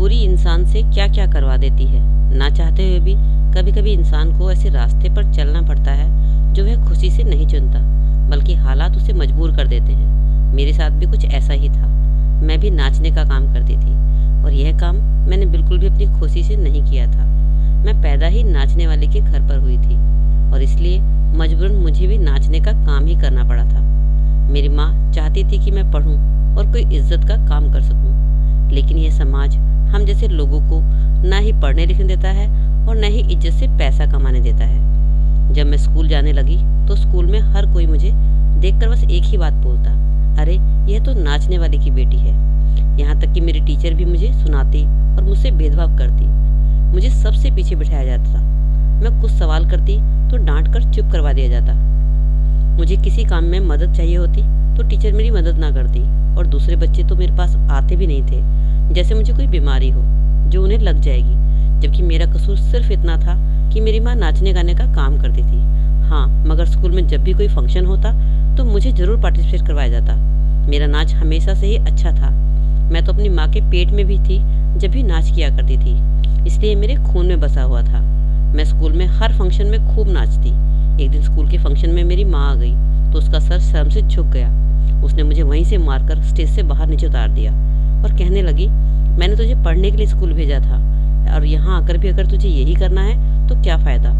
मजबूरी इंसान से क्या क्या करवा देती है। ना चाहते हुए भी कभी कभी इंसान को ऐसे रास्ते पर चलना पड़ता है जो वह खुशी से नहीं चुनता, बल्कि हालात उसे मजबूर कर देते हैं। मेरे साथ भी कुछ ऐसा ही था। मैं भी नाचने का काम करती थी और यह काम मैंने बिल्कुल भी अपनी खुशी से नहीं किया था। मैं पैदा ही नाचने वाले के घर पर हुई थी और इसलिए मजबूरन मुझे भी नाचने का काम ही करना पड़ा था। मेरी माँ चाहती थी कि मैं पढूं और कोई इज्जत का काम कर सकूं, लेकिन यह समाज हम जैसे लोगों को ना ही पढ़ने लिखने देता है और न ही इज्जत से पैसा कमाने देता है। जब मैं स्कूल जाने लगी तो स्कूल में हर कोई मुझे देखकर बस एक ही बात बोलता, अरे यह तो नाचने वाली की बेटी है। यहाँ तक कि मेरी टीचर भी मुझे सुनाती और मुझसे भेदभाव करती। मुझे सबसे पीछे बिठाया जाता था। मैं कुछ सवाल करती तो डांट कर चुप करवा दिया जाता। मुझे किसी काम में मदद चाहिए होती तो टीचर मेरी मदद ना करती और दूसरे बच्चे तो मेरे पास आते भी नहीं थे, जैसे मुझे कोई बीमारी हो जो उन्हें लग जाएगी, जबकि मेरा कसूर सिर्फ इतना था कि मेरी माँ नाचने गाने का काम करती थी। हाँ, मगर स्कूल में जब भी कोई फंक्शन होता तो मुझे जरूर पार्टिसिपेट करवाया जाता। मेरा नाच हमेशा से ही अच्छा था। मैं तो अपनी माँ के पेट में भी थी जब भी नाच किया करती थी, इसलिए मेरे खून में बसा हुआ था। मैं स्कूल में हर फंक्शन में खूब नाचती। एक दिन स्कूल के फंक्शन में मेरी माँ आ गई तो उसका सर शर्म से झुक गया। उसने मुझे वहीं से मारकर स्टेज से बाहर नीचे उतार दिया और कहने लगी, मैंने तुझे पढ़ने के लिए स्कूल भेजा था और यहाँ आकर भी अगर तुझे यही करना है तो क्या फ़ायदा।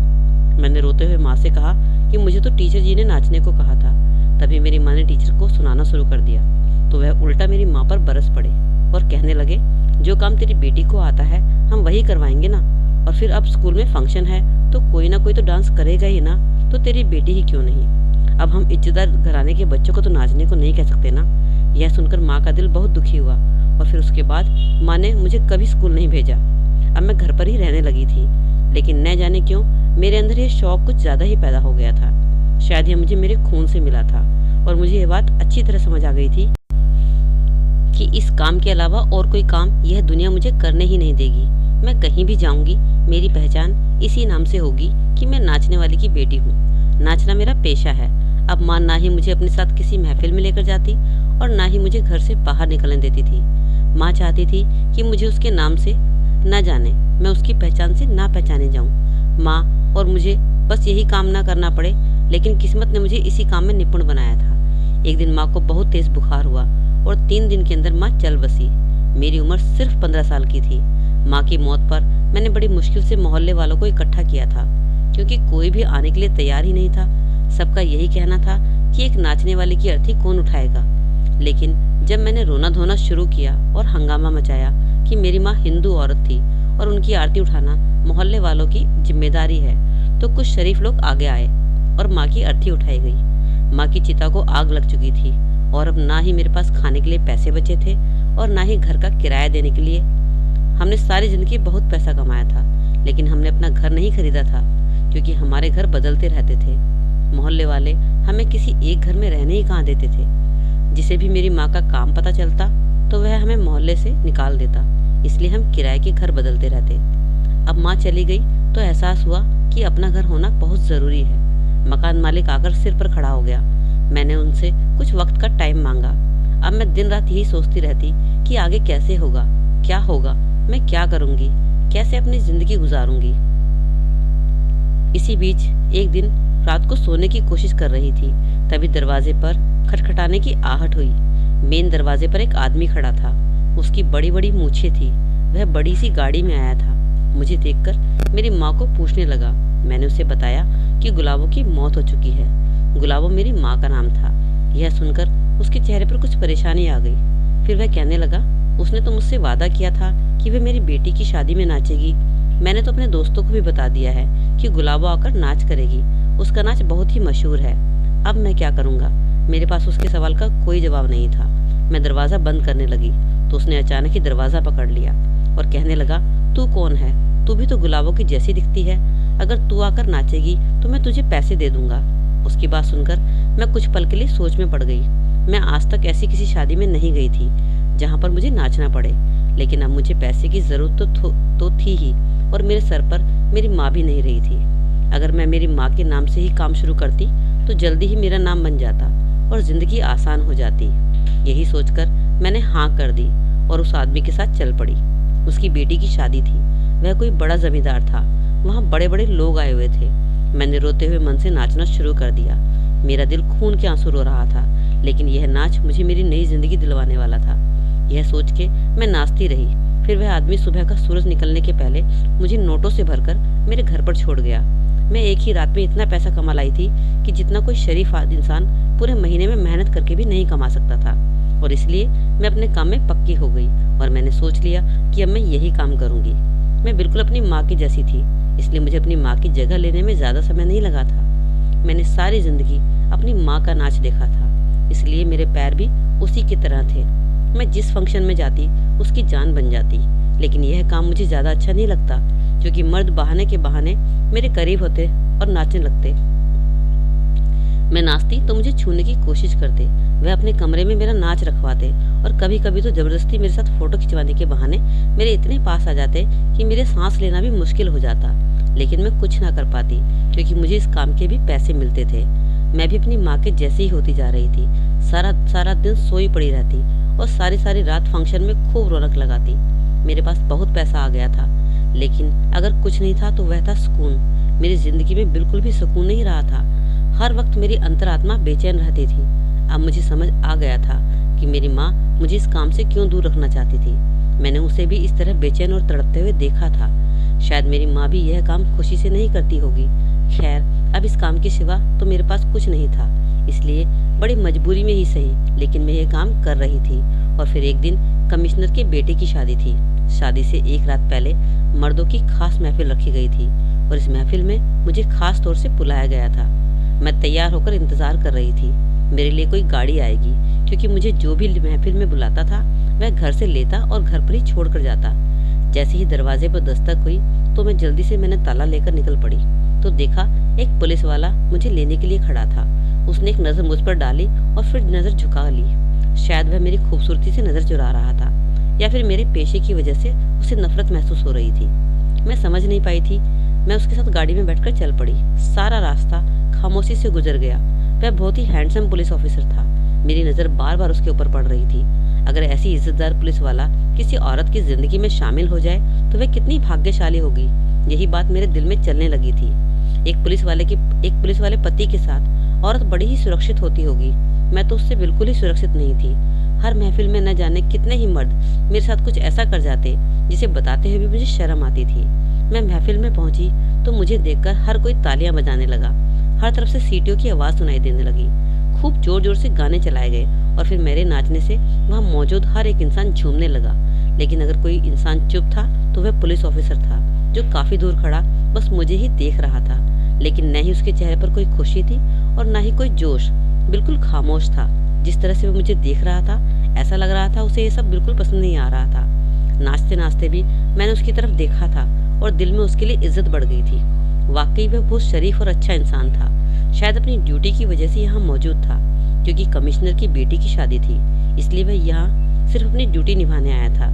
मैंने रोते हुए माँ से कहा कि मुझे तो टीचर जी ने नाचने को कहा था। तभी मेरी माँ ने टीचर को सुनाना शुरू कर दिया तो वह उल्टा मेरी माँ पर बरस पड़े और कहने लगे, जो काम तेरी बेटी को आता है हम वही करवाएंगे ना, और फिर अब स्कूल में फंक्शन है तो कोई ना कोई तो डांस करेगा ही ना, तो तेरी बेटी ही क्यों नहीं। अब हम इज्जतदार घराने के बच्चों को तो नाचने को नहीं कह सकते ना। यह सुनकर माँ का दिल बहुत दुखी हुआ और फिर उसके बाद माँ ने मुझे कभी स्कूल नहीं भेजा। अब मैं घर पर ही रहने लगी थी, लेकिन न जाने क्यों मेरे अंदर ये शौक कुछ ज़्यादा ही पैदा हो गया था। शायद यह मुझे मेरे खून से मिला था और मुझे ये बात अच्छी तरह समझ आ गई थी कि इस काम के अलावा और कोई काम यह दुनिया मुझे करने ही नहीं देगी। मैं कहीं भी जाऊंगी मेरी पहचान इसी नाम से होगी कि मैं नाचने वाली की बेटी हूँ। नाचना मेरा पेशा है। अब माँ ना ही मुझे अपने साथ किसी महफिल में लेकर जाती और ना ही मुझे घर से बाहर निकलने देती थी। माँ चाहती थी कि मुझे उसके नाम से न जाने, मैं उसकी पहचान से ना पहचाने जाऊँ। माँ और मुझे बस यही काम ना करना पड़े, लेकिन किस्मत ने मुझे इसी काम में निपुण बनाया था। एक दिन माँ को बहुत तेज बुखार हुआ और 3 दिन के अंदर माँ चल बसी। मेरी उम्र सिर्फ 15 साल की थी। माँ की मौत पर मैंने बड़ी मुश्किल से मोहल्ले वालों को इकट्ठा किया था, क्योंकि कोई भी आने के लिए तैयार ही नहीं था। सबका यही कहना था कि एक नाचने वाले की अर्थी कौन उठाएगा। लेकिन जब मैंने रोना धोना शुरू किया और हंगामा मचाया कि मेरी माँ हिंदू औरत थी और उनकी आरती उठाना मोहल्ले वालों की जिम्मेदारी है, तो कुछ शरीफ लोग आगे आए और माँ की अर्थी उठाई गई। माँ की चिता को आग लग चुकी थी और अब ना ही मेरे पास खाने के लिए पैसे बचे थे और ना ही घर का किराया देने के लिए। हमने सारी जिंदगी बहुत पैसा कमाया था, लेकिन हमने अपना घर नहीं खरीदा था, क्योंकि हमारे घर बदलते रहते थे। मोहल्ले वाले हमें किसी एक घर में रहने ही कहाँ देते थे। जिसे भी मेरी माँ का काम पता चलता तो वह हमें मोहल्ले से निकाल देता, इसलिए हम किराए के घर बदलते रहते। अब माँ चली गई तो एहसास हुआ कि अपना घर होना बहुत ज़रूरी है। मकान मालिक आकर सिर पर खड़ा हो गया। मैंने उनसे कुछ वक्त का टाइम मांगा। अब मैं दिन रात यही सोचती रहती कि आगे कैसे होगा, क्या होगा, मैं क्या करूँगी, कैसे अपनी ज़िंदगी गुजारूंगी। इसी बीच एक दिन रात को सोने की कोशिश कर रही थी, तभी दरवाजे पर खटखटाने की आहट हुई। मेन दरवाजे पर एक आदमी खड़ा था। उसकी बड़ी बड़ी मूछें थी। वह बड़ी सी गाड़ी में आया था। मुझे देखकर मेरी माँ को पूछने लगा। मैंने उसे बताया कि गुलाबों की मौत हो चुकी है। गुलाबो मेरी माँ का नाम था। यह सुनकर उसके चेहरे पर कुछ परेशानी आ गई। फिर वह कहने लगा, उसने तो मुझसे वादा किया था कि वह मेरी बेटी की शादी में नाचेगी। मैंने तो अपने दोस्तों को भी बता दिया है कि गुलाबो आकर नाच करेगी। उसका नाच बहुत ही मशहूर है। अब मैं क्या करूँगा। मेरे पास उसके सवाल का कोई जवाब नहीं था। मैं दरवाज़ा बंद करने लगी तो उसने अचानक ही दरवाज़ा पकड़ लिया और कहने लगा, तू कौन है? तू भी तो गुलाबो की जैसी दिखती है। अगर तू आकर नाचेगी तो मैं तुझे पैसे दे दूंगा। उसकी बात सुनकर मैं कुछ पल के लिए सोच में पड़ गई। मैं आज तक ऐसी किसी शादी में नहीं गई थी जहाँ पर मुझे नाचना पड़े, लेकिन अब मुझे पैसे की ज़रूरत तो थी ही, और मेरे सर पर मेरी माँ भी नहीं रही थी। अगर मैं मेरी माँ के नाम से ही काम शुरू करती तो जल्दी ही मेरा नाम बन जाता और ज़िंदगी आसान हो जाती। यही सोचकर मैंने हाँ कर दी और उस आदमी के साथ चल पड़ी। उसकी बेटी की शादी थी। वह कोई बड़ा जमींदार था। वहाँ बड़े बड़े लोग आए हुए थे। मैंने रोते हुए मन से नाचना शुरू कर दिया। मेरा दिल खून के आंसू रो रहा था, लेकिन यह नाच मुझे मेरी नई जिंदगी दिलवाने वाला था। यह सोच के मैं नाचती रही। फिर वह आदमी सुबह का सूरज निकलने के पहले मुझे नोटों से भरकर मेरे घर पर छोड़ गया। मैं एक ही रात में इतना पैसा कमा लाई थी कि जितना कोई शरीफ इंसान पूरे महीने में मेहनत करके भी नहीं कमा सकता था। और इसलिए मैं अपने काम में पक्की हो गई और मैंने सोच लिया कि अब मैं यही काम करूंगी। मैं बिल्कुल अपनी माँ की जैसी थी, इसलिए मुझे अपनी माँ की जगह लेने में ज़्यादा समय नहीं लगा था। मैंने सारी जिंदगी अपनी माँ का नाच देखा था, इसलिए मेरे पैर भी उसी की तरह थे। मैं जिस फंक्शन में जाती उसकी जान बन जाती। लेकिन यह काम मुझे ज़्यादा अच्छा नहीं लगता, क्योंकि मर्द बहाने के बहाने मेरे करीब होते और नाचने लगते। मैं नाचती तो मुझे छूने की कोशिश करते। वह अपने कमरे में मेरा नाच रखवाते और कभी कभी तो जबरदस्ती मेरे साथ फोटो खिंचवाने के बहाने मेरे इतने पास आ जाते कि मेरे सांस लेना भी मुश्किल हो जाता। लेकिन मैं कुछ ना कर पाती, क्योंकि मुझे इस काम के भी पैसे मिलते थे। मैं भी अपनी माँ के जैसी ही होती जा रही थी। सारा दिन सोई पड़ी रहती और सारी रात फंक्शन में खूब रौनक लगाती। मेरे पास बहुत पैसा आ गया था, लेकिन अगर कुछ नहीं था तो वह था सुकून। मेरी जिंदगी में बिल्कुल भी सुकून नहीं रहा था। हर वक्त मेरी अंतरात्मा बेचैन रहती थी। अब मुझे समझ आ गया था कि मेरी माँ मुझे इस काम से क्यों दूर रखना चाहती थी। मैंने उसे भी इस तरह बेचैन और तड़पते हुए देखा था। शायद मेरी माँ भी यह काम खुशी से नहीं करती होगी। खैर, अब इस काम के सिवा तो मेरे पास कुछ नहीं था, इसलिए बड़ी मजबूरी में ही सही, लेकिन मैं यह काम कर रही थी। और फिर एक दिन कमिश्नर के बेटे की शादी थी। शादी से एक रात पहले मर्दों की खास महफिल रखी गई थी और इस महफिल में मुझे खास तौर से बुलाया गया था। मैं तैयार होकर इंतजार कर रही थी मेरे लिए कोई गाड़ी आएगी, क्योंकि मुझे जो भी महफिल में बुलाता था वह घर से लेता और घर पर ही छोड़ कर जाता। जैसे ही दरवाजे पर दस्तक हुई तो मैं जल्दी से मैंने ताला लेकर निकल पड़ी तो देखा एक पुलिस वाला मुझे लेने के लिए खड़ा था। उसने एक नज़र मुझ पर डाली और फिर नज़र झुका ली। शायद वह मेरी खूबसूरती से नज़र चुरा रहा था या फिर मेरे पेशे की वजह से उसे नफरत महसूस हो रही थी। मैं समझ नहीं पाई थी। मैं उसके साथ गाड़ी में बैठकर चल पड़ी। सारा रास्ता खामोशी से गुजर गया। वह बहुत ही हैंडसम पुलिस ऑफिसर था। मेरी नज़र बार बार उसके ऊपर पड़ रही थी। अगर ऐसी इज्जतदार पुलिस वाला किसी औरत की जिंदगी में शामिल हो जाए तो वह कितनी भाग्यशाली होगी। यही बात मेरे दिल में चलने लगी थी। एक पुलिस वाले पति के साथ औरत बड़ी ही सुरक्षित होती होगी। मैं तो उससे बिल्कुल ही सुरक्षित नहीं थी। हर महफिल में न जाने कितने ही मर्द मेरे साथ कुछ ऐसा कर जाते जिसे बताते हुए भी मुझे शर्म आती थी। मैं महफिल में पहुंची तो मुझे देखकर हर कोई तालियां बजाने लगा। हर तरफ से सीटियों की आवाज़ सुनाई देने लगी। खूब जोर जोर से गाने चलाए गए और फिर मेरे नाचने से वहाँ मौजूद हर एक इंसान झूमने लगा। लेकिन अगर कोई इंसान चुप था तो वह पुलिस ऑफिसर था, जो काफ़ी दूर खड़ा बस मुझे ही देख रहा था। लेकिन न ही उसके चेहरे पर कोई खुशी थी और न ही कोई जोश। बिल्कुल खामोश था। जिस तरह से वो मुझे देख रहा था ऐसा लग रहा था उसे ये सब बिल्कुल पसंद नहीं आ रहा था। नाचते नाचते भी मैंने उसकी तरफ देखा था और दिल में उसके लिए इज्जत बढ़ गई थी। वाकई वह बहुत शरीफ और अच्छा इंसान था। शायद अपनी ड्यूटी की वजह से यहाँ मौजूद था, क्योंकि कमिश्नर की बेटी की शादी थी, इसलिए वह यहाँ सिर्फ अपनी ड्यूटी निभाने आया था।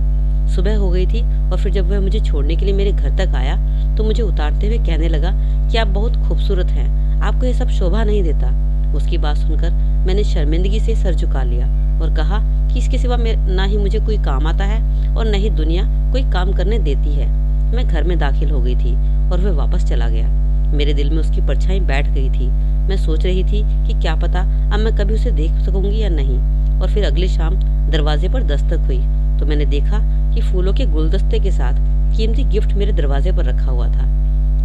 सुबह हो गई थी और फिर जब वह मुझे छोड़ने के लिए मेरे घर तक आया तो मुझे उतारते हुए कहने लगा कि आप बहुत खूबसूरत हैं, आपको ये सब शोभा नहीं देता। उसकी बात सुनकर मैंने शर्मिंदगी से सर झुका लिया और कहा कि इसके सिवा ना ही मुझे कोई काम आता है और न ही दुनिया कोई काम करने देती है। मैं घर में दाखिल हो गई थी और वह वापस चला गया। मेरे दिल में उसकी परछाई बैठ गई थी। मैं सोच रही थी कि क्या पता अब मैं कभी उसे देख सकूंगी या नहीं। और फिर अगली शाम दरवाजे पर दस्तक हुई तो मैंने देखा कि फूलों के गुलदस्ते के साथ कीमती गिफ्ट मेरे दरवाजे पर रखा हुआ था।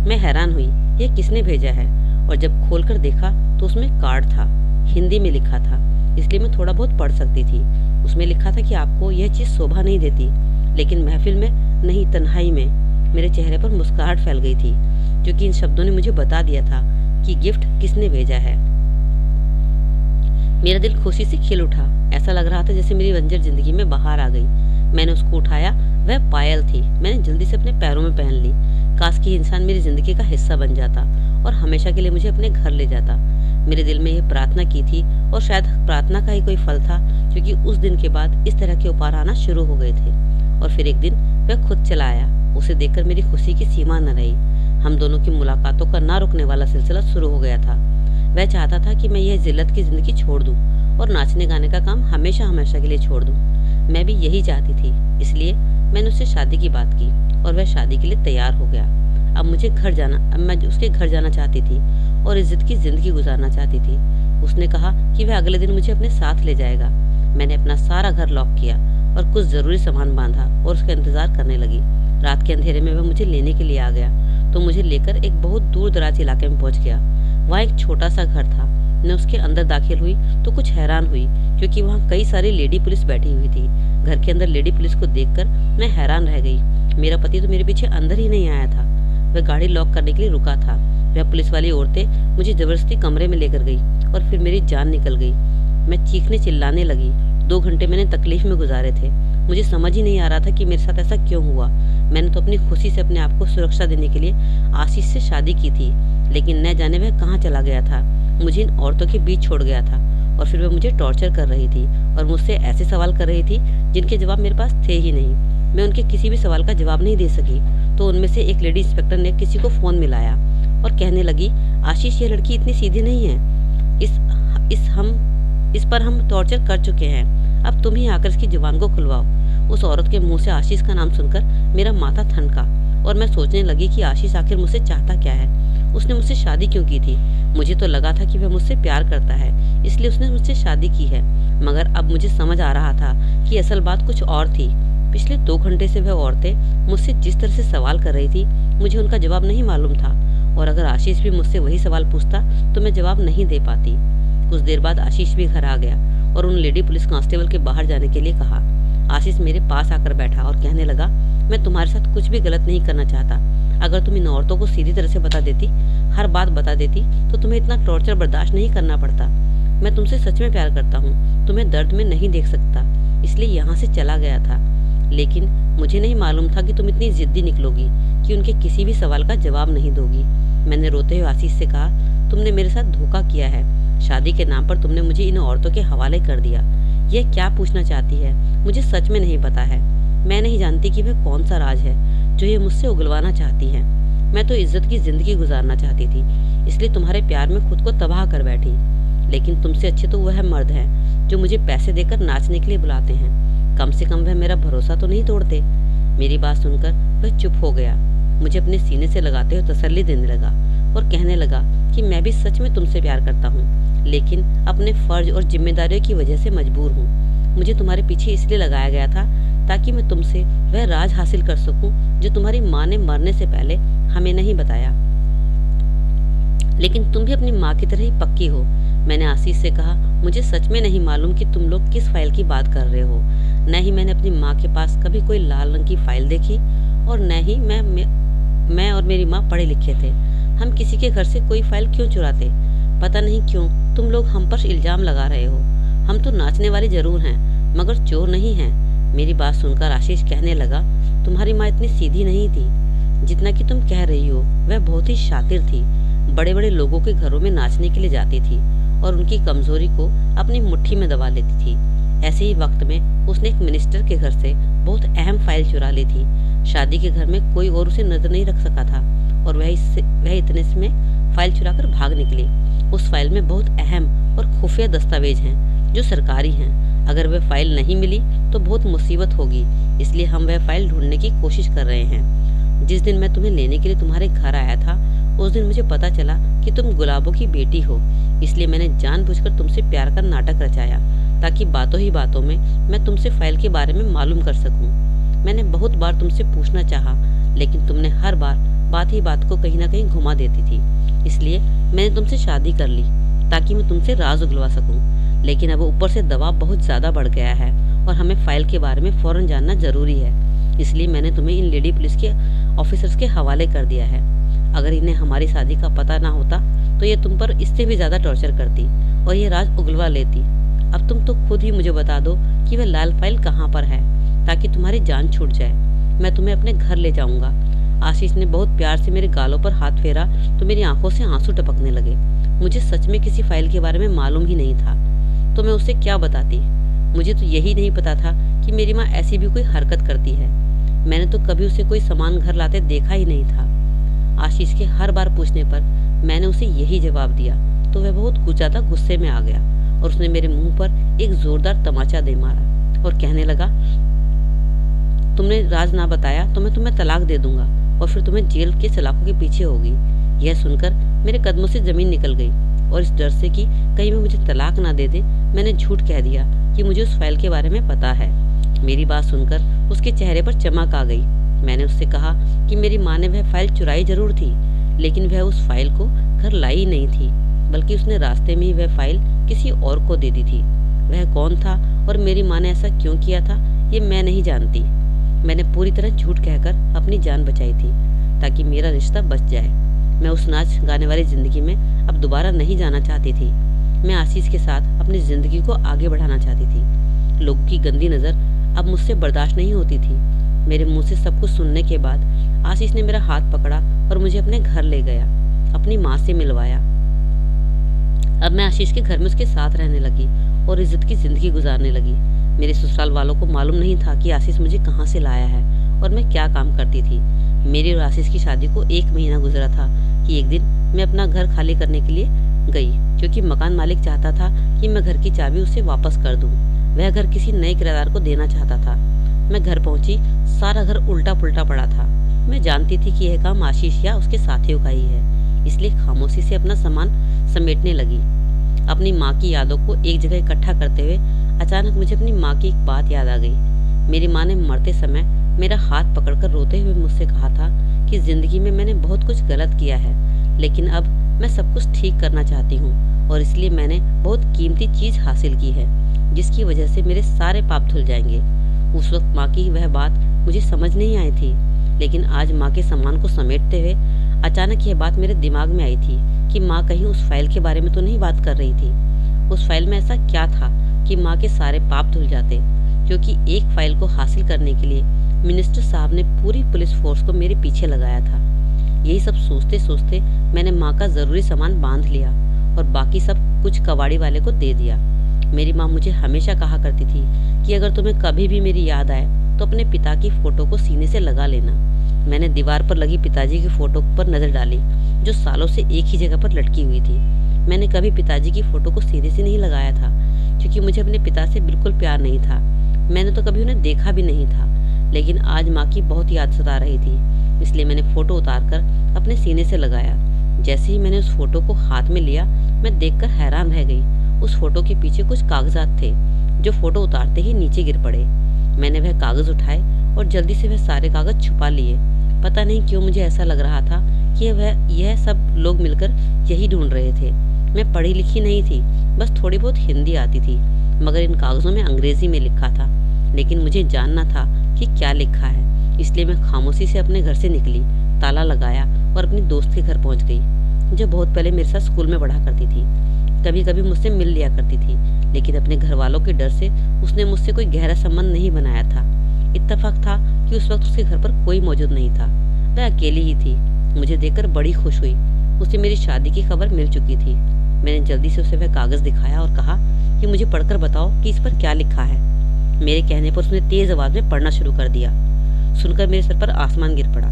मैं हैरान हुई, यह किसने भेजा है? और जब खोलकर देखा तो उसमें कार्ड था। हिंदी में लिखा था, इसलिए मैं थोड़ा बहुत पढ़ सकती थी। उसमें लिखा था कि आपको यह चीज़ शोभा नहीं देती, लेकिन महफिल में नहीं, तन्हाई में। मेरे चेहरे पर मुस्कुराहट फैल गई थी, क्योंकि इन शब्दों ने मुझे बता दिया था कि गिफ्ट किसने भेजा है। मेरा दिल खुशी से खिल उठा। ऐसा लग रहा था जैसे मेरी बंजर जिंदगी में बाहर आ गई। मैंने उसको उठाया। वह पायल थी। मैंने जल्दी से अपने पैरों में पहन ली। काश कि इंसान मेरी जिंदगी का हिस्सा बन जाता और हमेशा के लिए मुझे अपने घर ले जाता। मेरे दिल में यह प्रार्थना की थी और शायद प्रार्थना का ही कोई फल था, क्योंकि उस दिन के बाद इस तरह के उपहार आना शुरू हो गए थे। और फिर एक दिन वह खुद चला आया। उसे देखकर मेरी खुशी की सीमा न रही। हम दोनों की मुलाकातों का ना रुकने वाला सिलसिला शुरू हो गया था। वह चाहता था कि मैं यह जिल्लत की जिंदगी छोड़ दूं और नाचने गाने का काम हमेशा हमेशा के लिए छोड़ दूं। मैं भी यही चाहती थी, इसलिए मैंने उससे शादी की बात की और वह शादी के लिए तैयार हो गया। अब मैं उसके घर जाना चाहती थी और इज्जत की जिंदगी गुजारना चाहती थी। उसने कहा कि वह अगले दिन मुझे अपने साथ ले जाएगा। मैंने अपना सारा घर लॉक किया और कुछ जरूरी सामान बांधा और उसका इंतजार करने लगी। रात के अंधेरे में वह मुझे लेने के लिए आ गया तो मुझे लेकर एक बहुत दूर दराज इलाके में पहुंच गया। वहाँ एक छोटा सा घर था। मैं उसके अंदर दाखिल हुई तो कुछ हैरान हुई, क्योंकि वहाँ कई सारी लेडी पुलिस बैठी हुई थी। घर के अंदर लेडी पुलिस को देखकर मैं हैरान रह गई। मेरा पति तो मेरे पीछे अंदर ही नहीं आया था। वह गाड़ी लॉक करने के लिए रुका था। वह पुलिस वाली औरतें मुझे जबरदस्ती कमरे में लेकर गई और फिर मेरी जान निकल गई। मैं चीखने चिल्लाने लगी। 2 घंटे मैंने तकलीफ में गुजारे थे। मुझे समझ ही नहीं आ रहा था कि मेरे साथ ऐसा क्यों हुआ। मैंने तो अपनी खुशी से अपने आप को सुरक्षा देने के लिए आशीष से शादी की थी, लेकिन न जाने वह कहाँ चला गया था। मुझे इन औरतों के बीच छोड़ गया था और फिर वह मुझे टॉर्चर कर रही थी और मुझसे ऐसे सवाल कर रही थी जिनके जवाब मेरे पास थे ही नहीं। मैं उनके किसी भी सवाल का जवाब नहीं दे सकी तो उनमें से एक लेडी इंस्पेक्टर ने किसी को फोन मिलाया और कहने लगी, आशीष, ये लड़की इतनी सीधी नहीं है। इस पर हम टॉर्चर कर चुके हैं। अब तुम ही आकर इसकी जुबान को खुलवाओ। उस औरत के मुंह से आशीष का नाम सुनकर मेरा माथा ठनका और मैं सोचने लगी कि आशीष आखिर मुझसे चाहता क्या है। उसने मुझसे शादी क्यों की थी? मुझे तो लगा था कि वह मुझसे प्यार करता है, इसलिए उसने मुझसे शादी की है। मगर अब मुझे समझ आ रहा था कि असल बात कुछ और थी। पिछले 2 घंटे से वह औरतें मुझसे जिस तरह से सवाल कर रही थी, मुझे उनका जवाब नहीं मालूम था और अगर आशीष भी मुझसे वही सवाल पूछता तो मैं जवाब नहीं दे पाती। कुछ देर बाद आशीष भी घर आ गया और उन लेडी पुलिस कांस्टेबल के बाहर जाने के लिए कहा। आशीष मेरे पास आकर बैठा और कहने लगा, मैं तुम्हारे साथ कुछ भी गलत नहीं करना चाहता। अगर तुम इन औरतों को सीधी तरह से बता देती, हर बात बता देती, तो तुम्हें इतना टॉर्चर बर्दाश्त नहीं करना पड़ता। मैं तुमसे सच में प्यार करता हूँ, तुम्हें दर्द में नहीं देख सकता, इसलिए यहाँ से चला गया था। लेकिन मुझे नहीं मालूम था कि तुम इतनी जिद्दी निकलोगी कि उनके किसी भी सवाल का जवाब नहीं दोगी। मैंने रोते हुए आशीष से कहा, तुमने मेरे साथ धोखा किया है। शादी के नाम पर तुमने मुझे इन औरतों के हवाले कर दिया। यह क्या पूछना चाहती है, मुझे सच में नहीं पता है। मैं नहीं जानती कि वह कौन सा राज है जो ये मुझसे उगलवाना चाहती है। मैं तो इज्जत की जिंदगी गुजारना चाहती थी, इसलिए तुम्हारे प्यार में खुद को तबाह कर बैठी। लेकिन तुमसे अच्छे तो वह मर्द हैं जो मुझे पैसे देकर नाचने के लिए बुलाते हैं। कम से कम वह मेरा भरोसा तो नहीं तोड़ते। मेरी बात सुनकर वह चुप हो गया। मुझे अपने सीने से लगाते हुए तसल्ली देने लगा और कहने लगा कि मैं भी सच में तुमसे प्यार करता हूँ, लेकिन अपने फर्ज और जिम्मेदारियों की वजह से मजबूर हूँ। मुझे तुम्हारे पीछे इसलिए लगाया गया था ताकि मैं तुमसे वह राज हासिल कर सकूं जो तुम्हारी माँ ने मरने से पहले हमें नहीं बताया। लेकिन तुम भी अपनी माँ की तरह ही पक्की हो। मैंने आशीष से कहा, मुझे सच में नहीं मालूम कि तुम लोग किस फाइल की बात कर रहे हो। न ही मैंने अपनी माँ के पास कभी कोई लाल रंग की फाइल देखी और न ही मैं और मेरी माँ पढ़े लिखे थे। हम किसी के घर से कोई फाइल क्यों चुराते? पता नहीं क्यों तुम लोग हम पर इल्जाम लगा रहे हो। हम तो नाचने वाले जरूर हैं, मगर चोर नहीं हैं। मेरी बात सुनकर आशीष कहने लगा, तुम्हारी माँ इतनी सीधी नहीं थी जितना कि तुम कह रही हो। वह बहुत ही शातिर थी। बड़े बड़े लोगों के घरों में नाचने के लिए जाती थी और उनकी कमजोरी को अपनी मुट्ठी में दबा लेती थी। ऐसे ही वक्त में उसने एक मिनिस्टर के घर से बहुत अहम फाइल चुरा ली थी। शादी के घर में कोई और उसे नजर नहीं रख सका था और वह इतने में फाइल चुराकर भाग निकली। उस फाइल में बहुत अहम और खुफिया दस्तावेज हैं जो सरकारी हैं। अगर वह फाइल नहीं मिली तो बहुत मुसीबत होगी, इसलिए हम वह फाइल ढूंढने की कोशिश कर रहे हैं। जिस दिन मैं तुम्हें लेने के लिए तुम्हारे घर आया था, उस दिन मुझे पता चला कि तुम गुलाबों की बेटी हो, इसलिए मैंने जानबूझकर तुमसे प्यार का नाटक रचाया ताकि बातों ही बातों में मैं तुमसे फाइल के बारे में मालूम कर सकूं। मैंने बहुत बार तुमसे पूछना चाहा, लेकिन तुमने हर बार बात ही बात को कहीं ना कहीं घुमा देती थी। इसलिए मैंने तुमसे शादी कर ली ताकि मैं तुमसे राज उगलवा सकूं। लेकिन अब ऊपर से दबाव बहुत ज्यादा बढ़ गया है और हमें फाइल के बारे में फौरन जानना जरूरी है, इसलिए मैंने तुम्हें इन लेडी पुलिस के ऑफिसर्स के हवाले कर दिया है। अगर इन्हें हमारी शादी का पता ना होता तो ये तुम पर इससे भी ज्यादा टॉर्चर करती और ये राज उगलवा लेती। अब तुम तो खुद ही मुझे बता दो कि वह लाल फाइल कहाँ पर है ताकि तुम्हारी जान छूट जाए। मैं तुम्हें अपने घर ले जाऊंगा। आशीष ने बहुत प्यार से मेरे गालों पर हाथ फेरा तो मेरी आंखों से आंसू टपकने लगे। मुझे सच में किसी फाइल के बारे में मालूम ही नहीं था, तो मैं उसे क्या बताती। मुझे तो यही नहीं पता था कि मेरी माँ ऐसी भी कोई हरकत करती है। मैंने तो कभी उसे कोई सामान घर लाते देखा ही नहीं था। आशीष के हर बार पूछने पर मैंने उसे यही जवाब दिया तो वह बहुत ज्यादा गुस्से में आ गया और उसने मेरे मुंह पर एक जोरदार तमाचा दे मारा। और कहने लगा, तुमने राज ना बताया तो मैं तुम्हें तलाक दे दूंगा और फिर तुम्हें जेल के सलाखों के पीछे होगी। यह सुनकर मेरे कदमों से जमीन निकल गई और इस डर से कि कहीं वो मुझे तलाक ना दे दे, मैंने झूठ कह दिया कि मुझे उस फाइल के बारे में पता है। मेरी बात सुनकर उसके चेहरे पर चमक आ गई। मैंने उससे कहा कि मेरी माँ ने वह फाइल चुराई जरूर थी, लेकिन वह उस फाइल को घर लाई नहीं थी, बल्कि उसने रास्ते में ही वह फाइल किसी और को दे दी थी। वह कौन था और मेरी माँ ने ऐसा क्यों किया था, ये मैं नहीं जानती। मैंने पूरी तरह झूठ कहकर अपनी जान बचाई थी ताकि मेरा रिश्ता बच जाए। मैं उस नाच गाने वाली जिंदगी में अब दोबारा नहीं जाना चाहती थी। मैं आशीष के साथ अपनी जिंदगी को आगे बढ़ाना चाहती थी। लोगों की गंदी नज़र अब मुझसे बर्दाश्त नहीं होती थी। मेरे मुंह से सब कुछ सुनने के बाद आशीष ने मेरा हाथ पकड़ा और मुझे अपने घर ले गया, अपनी माँ से मिलवाया। अब मैं आशीष के घर में उसके साथ रहने लगी और इज्जत की जिंदगी गुजारने लगी। मेरे ससुराल वालों को मालूम नहीं था कि आशीष मुझे कहाँ से लाया है और मैं क्या काम करती थी। मेरी और आशीष की शादी को 1 महीना गुजरा था कि एक दिन मैं अपना घर खाली करने के लिए गई, क्योंकि मकान मालिक चाहता था कि मैं घर की चाबी उसे वापस कर दूं। वह घर किसी नए किराएदार को देना चाहता था। मैं घर पहुंची, सारा घर उल्टा पुल्टा पड़ा था। मैं जानती थी कि यह काम आशीष या उसके साथियों का ही है, इसलिए खामोशी से अपना सामान समेटने लगी। अपनी माँ की यादों को एक जगह इकट्ठा करते हुए अचानक मुझे अपनी माँ की एक बात याद आ गई। मेरी माँ ने मरते समय मेरा हाथ पकड़कर रोते हुए मुझसे कहा था कि जिंदगी में मैंने बहुत कुछ गलत किया है, लेकिन अब मैं सब कुछ ठीक करना चाहती हूँ और इसलिए मैंने बहुत कीमती चीज हासिल की है, जिसकी वजह से मेरे सारे पाप धुल जाएंगे। उस वक्त माँ की वह बात मुझे समझ नहीं आई थी, लेकिन आज माँ के सामान को समेटते हुए अचानक यह बात मेरे दिमाग में आई थी कि माँ कहीं उस फाइल के बारे में तो नहीं बात कर रही थी। उस फाइल में ऐसा क्या था कि माँ के सारे पाप धुल जाते, क्योंकि एक फाइल को हासिल करने के लिए मिनिस्टर साहब ने पूरी पुलिस फोर्स को मेरे पीछे लगाया था। यही सब सोचते सोचते मैंने माँ का जरूरी सामान बांध लिया और बाकी सब कुछ कबाड़ी वाले को दे दिया। मेरी माँ मुझे हमेशा कहा करती थी कि अगर तुम्हें कभी भी मेरी याद आए तो अपने पिता की फोटो को सीने से लगा लेना। मैंने दीवार पर लगी पिताजी की फोटो पर नजर डाली, जो सालों से एक ही जगह पर लटकी हुई थी। मैंने कभी पिताजी की फोटो को सीने से नहीं लगाया था, क्योंकि मुझे अपने पिता से बिल्कुल प्यार नहीं था। मैंने तो कभी उन्हें देखा भी नहीं था, लेकिन आज माँ की बहुत याद सता रही थी, इसलिए मैंने फोटो उतारकर अपने सीने से लगाया। जैसे ही मैंने उस फोटो को हाथ में लिया, मैं देखकर हैरान रह गई। उस फोटो के पीछे कुछ कागजात थे, जो फोटो उतारते ही नीचे गिर पड़े। मैंने वह कागज उठाए और जल्दी से वह सारे कागज छुपा लिए। पता नहीं क्यों मुझे ऐसा लग रहा था कि यह सब लोग मिलकर यही ढूंढ रहे थे। मैं पढ़ी लिखी नहीं थी, बस थोड़ी बहुत हिंदी आती थी, मगर इन कागजों में अंग्रेजी में लिखा था, लेकिन मुझे जानना था कि क्या लिखा है। इसलिए मैं खामोशी से अपने घर से निकली, ताला लगाया और अपनी दोस्त के घर पहुंच गई, जो बहुत पहले मेरे साथ स्कूल में पढ़ा करती थी। कभी कभी मुझसे मिल लिया करती थी, लेकिन अपने घर वालों के डर से उसने मुझसे कोई गहरा संबंध नहीं बनाया था। इत्तेफाक था कि उस वक्त उसके घर पर कोई मौजूद नहीं था, वह अकेली ही थी। मुझे देखकर बड़ी खुश हुई। उसे मेरी शादी की खबर मिल चुकी थी। मैंने जल्दी से उसे वह कागज दिखाया और कहा कि मुझे पढ़कर बताओ कि इस पर क्या लिखा है। मेरे कहने पर उसने तेज आवाज में पढ़ना शुरू कर दिया। सुनकर मेरे सर पर आसमान गिर पड़ा।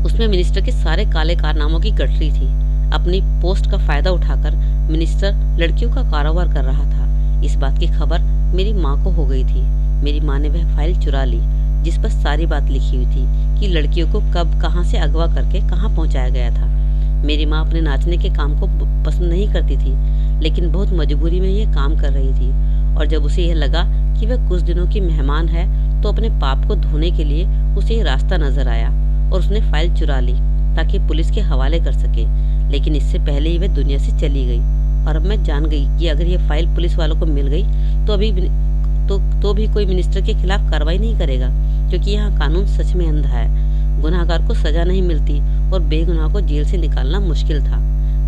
उसमें मिनिस्टर के सारे काले कारनामों की गठरी थी। अपनी पोस्ट का फायदा उठाकर मिनिस्टर लड़कियों का कारोबार कर रहा था। इस बात की खबर मेरी माँ को हो गई थी। मेरी माँ ने वह फाइल चुरा ली, जिस पर सारी बात लिखी हुई थी कि लड़कियों को कब कहाँ से अगवा करके कहाँ पहुँचाया गया था। मेरी माँ अपने नाचने के काम को पसंद नहीं करती थी, लेकिन बहुत मजबूरी में यह काम कर रही थी। और जब उसे यह लगा कि वह कुछ दिनों की मेहमान है, तो अपने पाप को धोने के लिए उसे ये रास्ता नजर आया और उसने फाइल चुरा ली ताकि पुलिस के हवाले कर सके। लेकिन इससे पहले ही वह दुनिया से चली गई। और अब मैं जान गई कि अगर यह फाइल पुलिस वालों को मिल गई तो भी कोई मिनिस्टर के खिलाफ कार्रवाई नहीं करेगा, क्योंकि यहाँ कानून सच में अंधा है। गुनाहगार को सजा नहीं मिलती और बेगुनाह को जेल से निकालना मुश्किल था।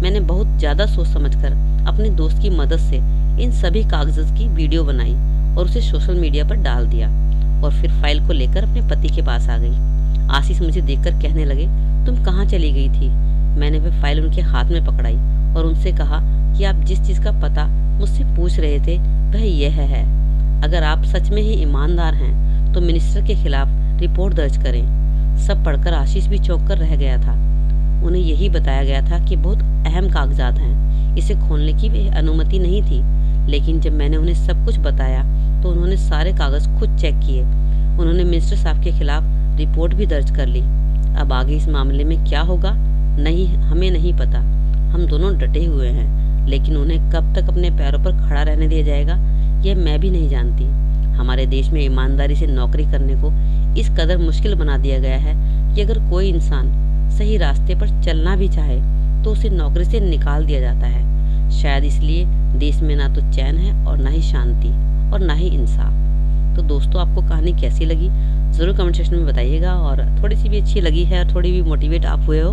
मैंने बहुत ज्यादा सोच समझकर अपने दोस्त की मदद से इन सभी कागजात की वीडियो बनाई और उसे सोशल मीडिया पर डाल दिया और फिर फाइल को लेकर अपने पति के पास आ गई। आशीष मुझे देखकर कहने लगे, तुम कहाँ चली गई थी? मैंने वह फाइल उनके हाथ में पकड़ाई और उनसे कहा कि आप जिस चीज का पता मुझसे पूछ रहे थे वह यह है। अगर आप सच में ही ईमानदार हैं तो मिनिस्टर के खिलाफ रिपोर्ट दर्ज करें। सब पढ़कर आशीष भी चौंक कर रह गया था। उन्हें यही बताया गया था कि बहुत अहम कागजात हैं, इसे खोलने की भी अनुमति नहीं थी। लेकिन जब मैंने उन्हें सब कुछ बताया तो उन्होंने सारे कागज़ खुद चेक किए। उन्होंने मिनिस्टर साहब के खिलाफ रिपोर्ट भी दर्ज कर ली। अब आगे इस मामले में क्या होगा नहीं, हमें नहीं पता। हम दोनों डटे हुए हैं, लेकिन उन्हें कब तक अपने पैरों पर खड़ा रहने दिया जाएगा यह मैं भी नहीं जानती। हमारे देश में ईमानदारी से नौकरी करने को इस कदर मुश्किल बना दिया गया है कि अगर कोई इंसान सही रास्ते पर चलना भी चाहे तो उसे नौकरी से निकाल दिया जाता है। शायद इसलिए देश में ना तो चैन है और ना ही शांति और ना ही इंसाफ। तो दोस्तों, आपको कहानी कैसी लगी ज़रूर कमेंट सेक्शन में बताइएगा, और थोड़ी सी भी अच्छी लगी है और थोड़ी भी मोटिवेट आप हुए हो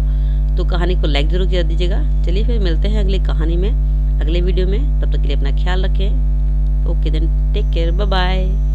तो कहानी को लाइक ज़रूर कर दीजिएगा। चलिए फिर मिलते हैं अगली कहानी में, अगले वीडियो में। तब तक के लिए अपना ख्याल रखें। Okay then, take care, bye bye.